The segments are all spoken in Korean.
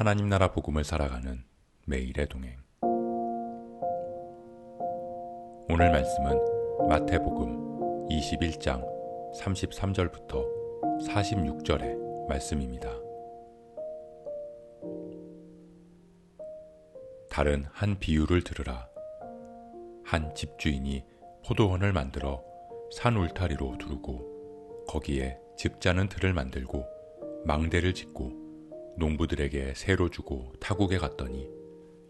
하나님 나라 복음을 살아가는 매일의 동행. 오늘 말씀은 마태복음 21장 33절부터 46절의 말씀입니다. 다른 한 비유를 들으라. 한 집주인이 포도원을 만들어 산 울타리로 두르고 거기에 즙자는 틀을 만들고 망대를 짓고 농부들에게 새로 주고 타국에 갔더니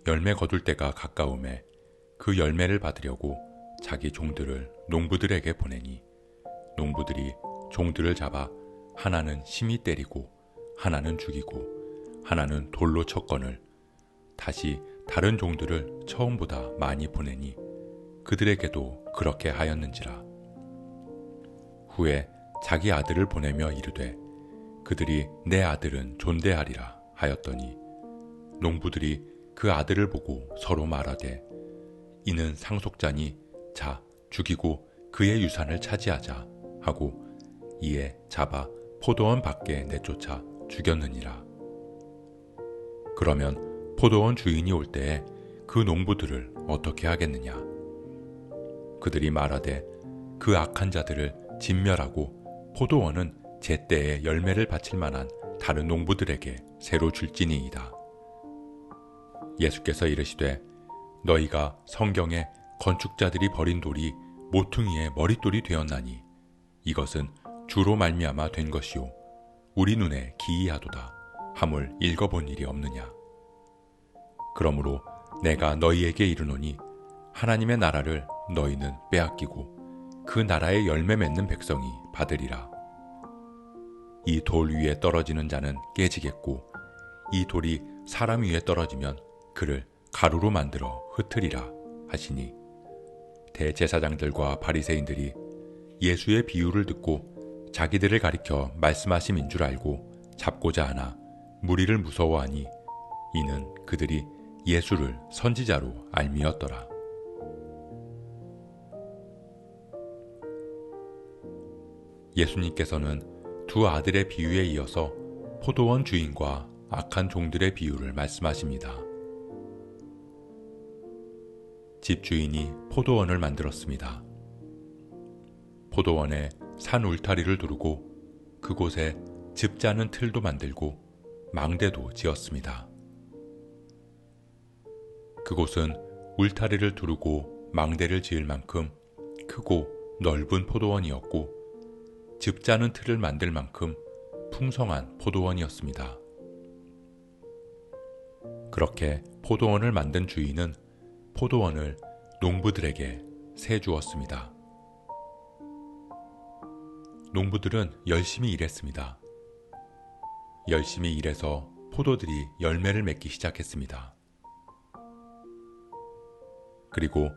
열매 거둘 때가 가까움에 그 열매를 받으려고 자기 종들을 농부들에게 보내니 농부들이 종들을 잡아 하나는 심히 때리고 하나는 죽이고 하나는 돌로 쳤거늘 다시 다른 종들을 처음보다 많이 보내니 그들에게도 그렇게 하였는지라. 후에 자기 아들을 보내며 이르되 그들이 내 아들은 존대하리라 하였더니 농부들이 그 아들을 보고 서로 말하되 이는 상속자니 자 죽이고 그의 유산을 차지하자 하고 이에 잡아 포도원 밖에 내쫓아 죽였느니라. 그러면 포도원 주인이 올 때에 그 농부들을 어떻게 하겠느냐? 그들이 말하되 그 악한 자들을 진멸하고 포도원은 제때에 열매를 바칠 만한 다른 농부들에게 새로 줄지니이다. 예수께서 이르시되 너희가 성경에 건축자들이 버린 돌이 모퉁이의 머릿돌이 되었나니 이것은 주로 말미암아 된 것이요 우리 눈에 기이하도다 하물 읽어본 일이 없느냐. 그러므로 내가 너희에게 이르노니 하나님의 나라를 너희는 빼앗기고 그 나라의 열매 맺는 백성이 받으리라. 이 돌 위에 떨어지는 자는 깨지겠고 이 돌이 사람 위에 떨어지면 그를 가루로 만들어 흩으리라 하시니 대제사장들과 바리새인들이 예수의 비유를 듣고 자기들을 가리켜 말씀하심인 줄 알고 잡고자 하나 무리를 무서워하니 이는 그들이 예수를 선지자로 알미었더라. 예수님께서는 두 아들의 비유에 이어서 포도원 주인과 악한 종들의 비유를 말씀하십니다. 집주인이 포도원을 만들었습니다. 포도원에 산 울타리를 두르고 그곳에 즙자는 틀도 만들고 망대도 지었습니다. 그곳은 울타리를 두르고 망대를 지을 만큼 크고 넓은 포도원이었고 즙자는 틀을 만들 만큼 풍성한 포도원이었습니다. 그렇게 포도원을 만든 주인은 포도원을 농부들에게 세 주었습니다. 농부들은 열심히 일했습니다. 열심히 일해서 포도들이 열매를 맺기 시작했습니다. 그리고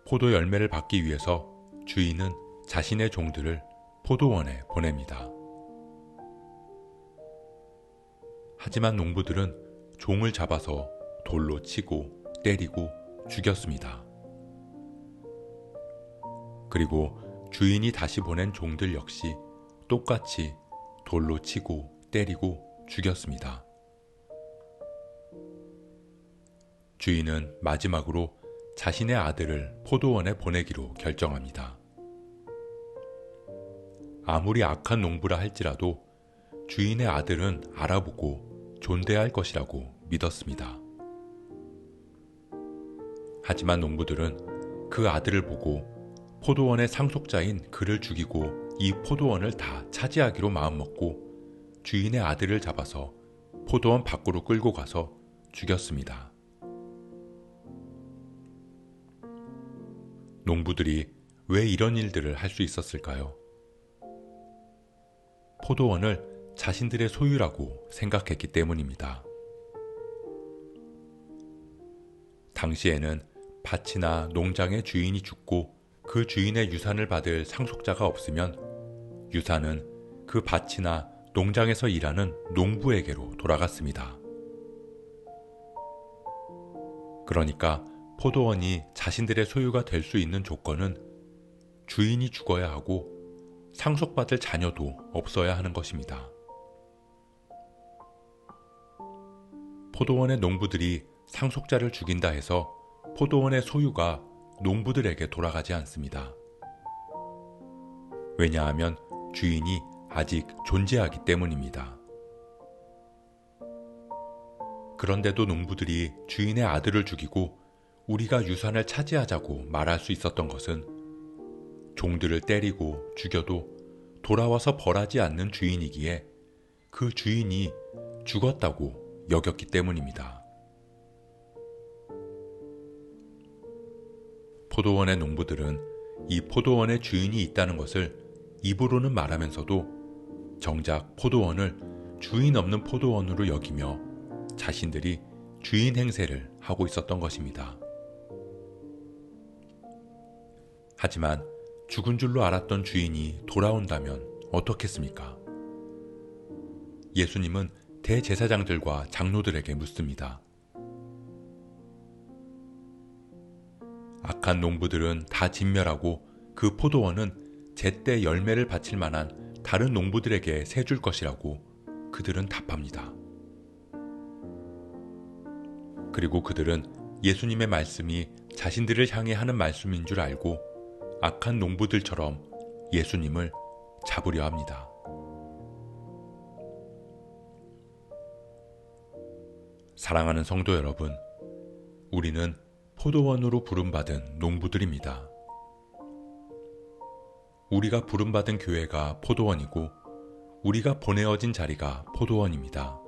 포도 열매를 받기 위해서 주인은 자신의 종들을 포도원에 보냅니다. 하지만 농부들은 종을 잡아서 돌로 치고 때리고 죽였습니다. 그리고 주인이 다시 보낸 종들 역시 똑같이 돌로 치고 때리고 죽였습니다. 주인은 마지막으로 자신의 아들을 포도원에 보내기로 결정합니다. 아무리 악한 농부라 할지라도 주인의 아들은 알아보고 존대할 것이라고 믿었습니다. 하지만 농부들은 그 아들을 보고 포도원의 상속자인 그를 죽이고 이 포도원을 다 차지하기로 마음먹고 주인의 아들을 잡아서 포도원 밖으로 끌고 가서 죽였습니다. 농부들이 왜 이런 일들을 할 수 있었을까요? 포도원을 자신들의 소유라고 생각했기 때문입니다. 당시에는 밭이나 농장의 주인이 죽고 그 주인의 유산을 받을 상속자가 없으면 유산은 그 밭이나 농장에서 일하는 농부에게로 돌아갔습니다. 그러니까 포도원이 자신들의 소유가 될 수 있는 조건은 주인이 죽어야 하고 상속받을 자녀도 없어야 하는 것입니다. 포도원의 농부들이 상속자를 죽인다 해서 포도원의 소유가 농부들에게 돌아가지 않습니다. 왜냐하면 주인이 아직 존재하기 때문입니다. 그런데도 농부들이 주인의 아들을 죽이고 우리가 유산을 차지하자고 말할 수 있었던 것은 종들을 때리고 죽여도 돌아와서 벌하지 않는 주인이기에 그 주인이 죽었다고 여겼기 때문입니다. 포도원의 농부들은 이 포도원의 주인이 있다는 것을 입으로는 말하면서도 정작 포도원을 주인 없는 포도원으로 여기며 자신들이 주인 행세를 하고 있었던 것입니다. 하지만 죽은 줄로 알았던 주인이 돌아온다면 어떻겠습니까? 예수님은 대제사장들과 장로들에게 묻습니다. 악한 농부들은 다 진멸하고 그 포도원은 제때 열매를 바칠 만한 다른 농부들에게 세줄 것이라고 그들은 답합니다. 그리고 그들은 예수님의 말씀이 자신들을 향해 하는 말씀인 줄 알고 악한 농부들처럼 예수님을 잡으려 합니다. 사랑하는 성도 여러분, 우리는 포도원으로 부름받은 농부들입니다. 우리가 부름받은 교회가 포도원이고 우리가 보내어진 자리가 포도원입니다.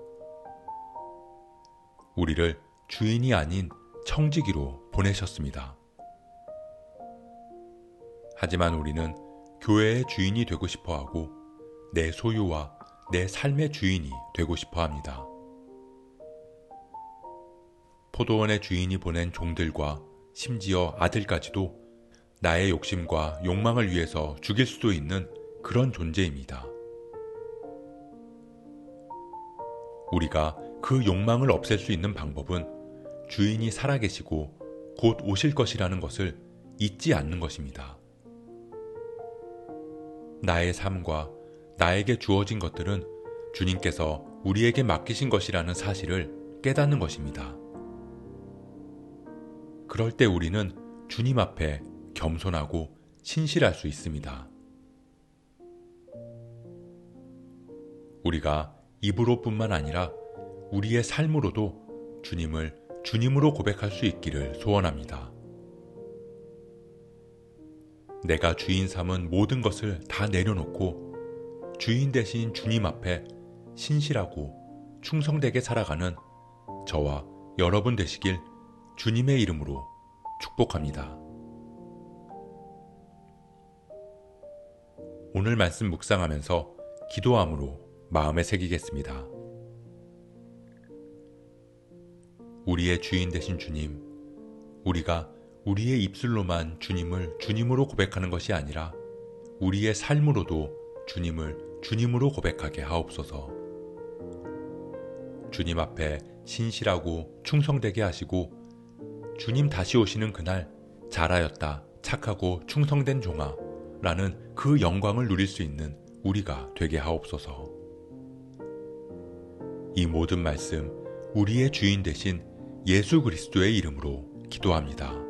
우리를 주인이 아닌 청지기로 보내셨습니다. 하지만 우리는 교회의 주인이 되고 싶어하고 내 소유와 내 삶의 주인이 되고 싶어합니다. 포도원의 주인이 보낸 종들과 심지어 아들까지도 나의 욕심과 욕망을 위해서 죽일 수도 있는 그런 존재입니다. 우리가 그 욕망을 없앨 수 있는 방법은 주인이 살아계시고 곧 오실 것이라는 것을 잊지 않는 것입니다. 나의 삶과 나에게 주어진 것들은 주님께서 우리에게 맡기신 것이라는 사실을 깨닫는 것입니다. 그럴 때 우리는 주님 앞에 겸손하고 신실할 수 있습니다. 우리가 입으로뿐만 아니라 우리의 삶으로도 주님을 주님으로 고백할 수 있기를 소원합니다. 내가 주인 삼은 모든 것을 다 내려놓고 주인 대신 주님 앞에 신실하고 충성되게 살아가는 저와 여러분 되시길 주님의 이름으로 축복합니다. 오늘 말씀 묵상하면서 기도함으로 마음에 새기겠습니다. 우리의 주인 되신 주님, 우리가 우리의 입술로만 주님을 주님으로 고백하는 것이 아니라 우리의 삶으로도 주님을 주님으로 고백하게 하옵소서. 주님 앞에 신실하고 충성되게 하시고 주님 다시 오시는 그날 잘하였다 착하고 충성된 종아 라는 그 영광을 누릴 수 있는 우리가 되게 하옵소서. 이 모든 말씀 우리의 주인 되신 예수 그리스도의 이름으로 기도합니다.